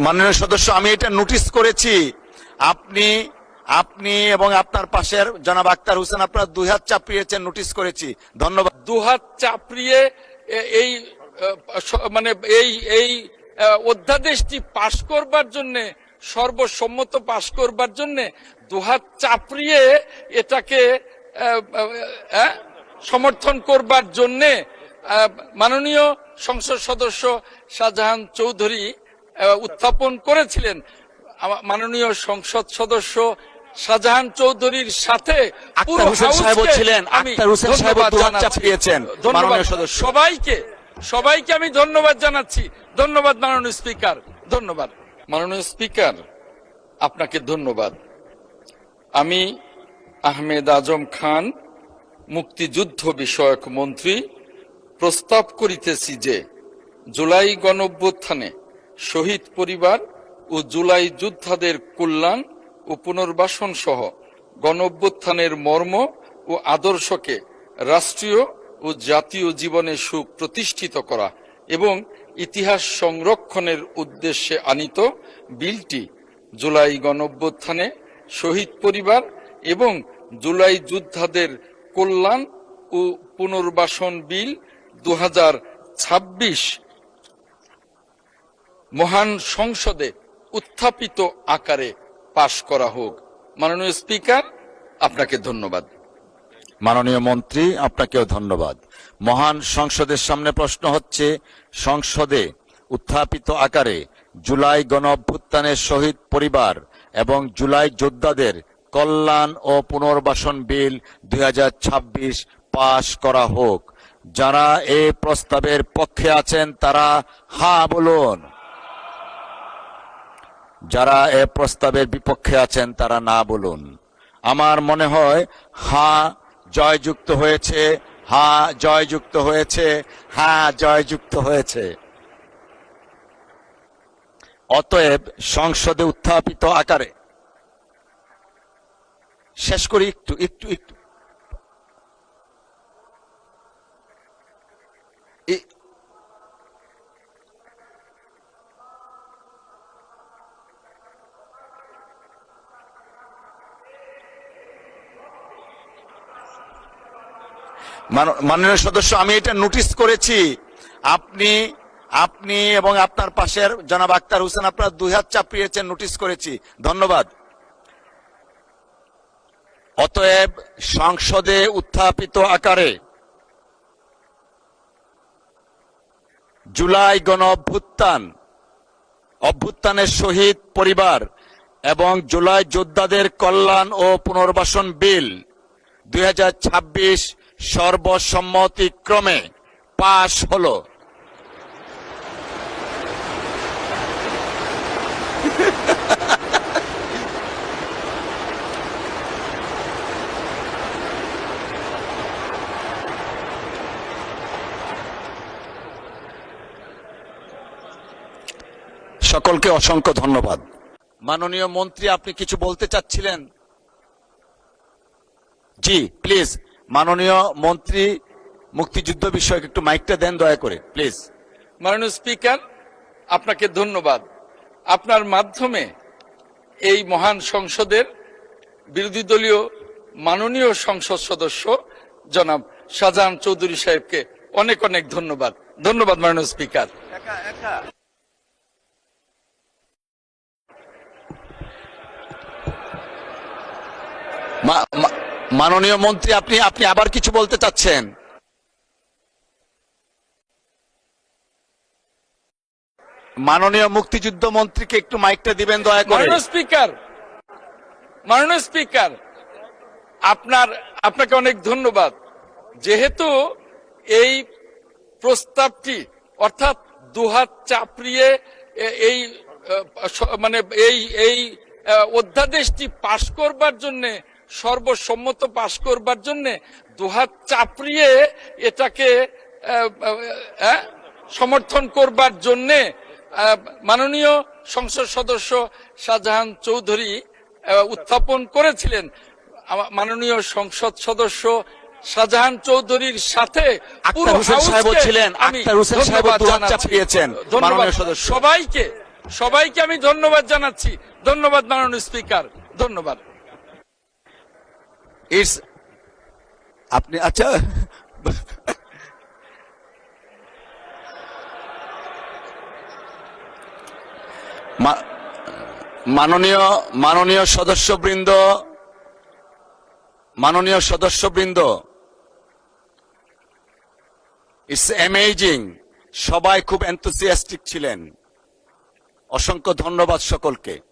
মাননীয় সদস্য, আমি এটা নোটিশ করেছি। আপনি আপনি এবং আপনার পাশের জনাব আক্তার হোসেন আপনারা দুই হাত চাপড়িয়েছেন, নোটিশ করেছি। ধন্যবাদ। দুহাত চাপড়িয়ে এই মানে এই অধ্যাদেশটি পাশ করবার জন্য, সর্বসম্মত পাশ করবার জন্য দুহাত চাপড়িয়ে এটাকে সমর্থন করবার জন্য মাননীয় সংসদ সদস্য শাহজাহান চৌধুরী উত্থাপন করেছিলেন। মাননীয় সংসদ সদস্য শাহজাহান চৌধুরীর সাথে সবাইকে আমি ধন্যবাদ জানাচ্ছি। ধন্যবাদ মাননীয় স্পিকার, ধন্যবাদ মাননীয় স্পিকার, আপনাকে ধন্যবাদ। আমি আহমেদ আজম খান, মুক্তিযুদ্ধ বিষয়ক মন্ত্রী, প্রস্তাব করিতেছি যে জুলাই গণঅভ্যুত্থানে শহীদ পরিবার ও জুলাই যোদ্ধাদের কল্যাণ ও পুনর্বাসন সহ গণঅভ্যুত্থানের মর্ম ও আদর্শকে রাষ্ট্রীয় ও জাতীয় জীবনে সুপ্রতিষ্ঠিত করা এবং ইতিহাস সংরক্ষণের উদ্দেশ্যে আনীত বিলটি জুলাই গণঅভ্যুত্থানে শহীদ পরিবার এবং জুলাই যোদ্ধাদের কল্যাণ ও পুনর্বাসন বিল 2026 মহান সংসদে উত্থাপিত আকারে পাশ করা হোক। মাননীয় স্পিকার, আপনাকে ধন্যবাদ। মাননীয় মন্ত্রী, আপনাকেও ধন্যবাদ। মহান সংসদের সামনে প্রশ্ন হচ্ছে, সংসদে উত্থাপিত আকারে জুলাই গণঅভ্যুত্থানের শহীদ পরিবার এবং জুলাই যোদ্ধাদের কল্যাণ ও পুনর্বাসন বিল 2026 পাশ করা হোক। যারা এই প্রস্তাবের পক্ষে আছেন তারা হা বলুন, যারা এ প্রস্তাবের বিপক্ষে আছেন তারা না বলুন। আমার মনে হয় হা জয়যুক্ত হয়েছে, হা জয়যুক্ত হয়েছে, হা জয়যুক্ত হয়েছে। অতএব সংসদে উত্থাপিত আকারে শেষ করি একটু একটু একটু মাননীয় সদস্য, আমি এটা নোটিশ করেছি। আপনি এবং আপনার পাশের জনাব আক্তার হোসেন আপনারা দুই হাত চাপড়িয়েছেন, নোটিশ করেছি। ধন্যবাদ। অতএব সংসদে উত্থাপিত আকারে জুলাই গণ অভ্যুত্থানের শহীদ পরিবার এবং জুলাই যোদ্ধাদের কল্যাণ ও পুনর্বাসন বিল 2026 সর্বসম্মতিক্রমে পাশ হলো। সকলকে অসংখ্য ধন্যবাদ। মাননীয় মন্ত্রী, আপনি কিছু বলতে চাচ্ছিলেন? জি প্লিজ, মাননীয় মন্ত্রী মুক্তিযুদ্ধ বিষয়ক একটু মাইকটা দেন দয়া করে প্লিজ। মাননীয় স্পিকার, আপনাকে ধন্যবাদ। আপনার মাধ্যমে এই মহান সংসদের বিরোধী দলীয় মাননীয় সংসদ সদস্য জনাব শাহজাহান চৌধুরী সাহেবকে অনেক অনেক ধন্যবাদ। ধন্যবাদ মাননীয় স্পিকার। মাননীয় মন্ত্রী, আপনি আবার কিছু বলতে চাচ্ছেন? মাননীয় মুক্তিযুদ্ধ মন্ত্রীকে একটু মাইকটা দিবেন দয়া করে। মাননীয় স্পিকার, আপনাকে অনেক ধন্যবাদ। যেহেতু এই প্রস্তাবটি অর্থাৎ দুহাত চাপড়িয়ে এই মানে এই অধ্যাদেশটি পাশ করবার জন্য, সর্বসম্মত পাশ করবার জন্য দুহাত চাপড়িয়ে এটাকে সমর্থন করবার জন্য মাননীয় সংসদ সদস্য শাহজাহান চৌধুরী উত্থাপন করেছিলেন। মাননীয় সংসদ সদস্য শাহজাহান চৌধুরীর সাথে পুরো হাউসকে আমি ধন্যবাদ জানাচ্ছি। সবাইকে আমি ধন্যবাদ জানাচ্ছি। ধন্যবাদ মাননীয় স্পিকার, ধন্যবাদ। ইটস আপনি আচ্ছা মা- মাননীয় সদস্যবৃন্দ, ইটস অ্যামেজিং, সবাই খুব এনথুসিয়াস্টিক ছিলেন। অসংখ্য ধন্যবাদ সকলকে।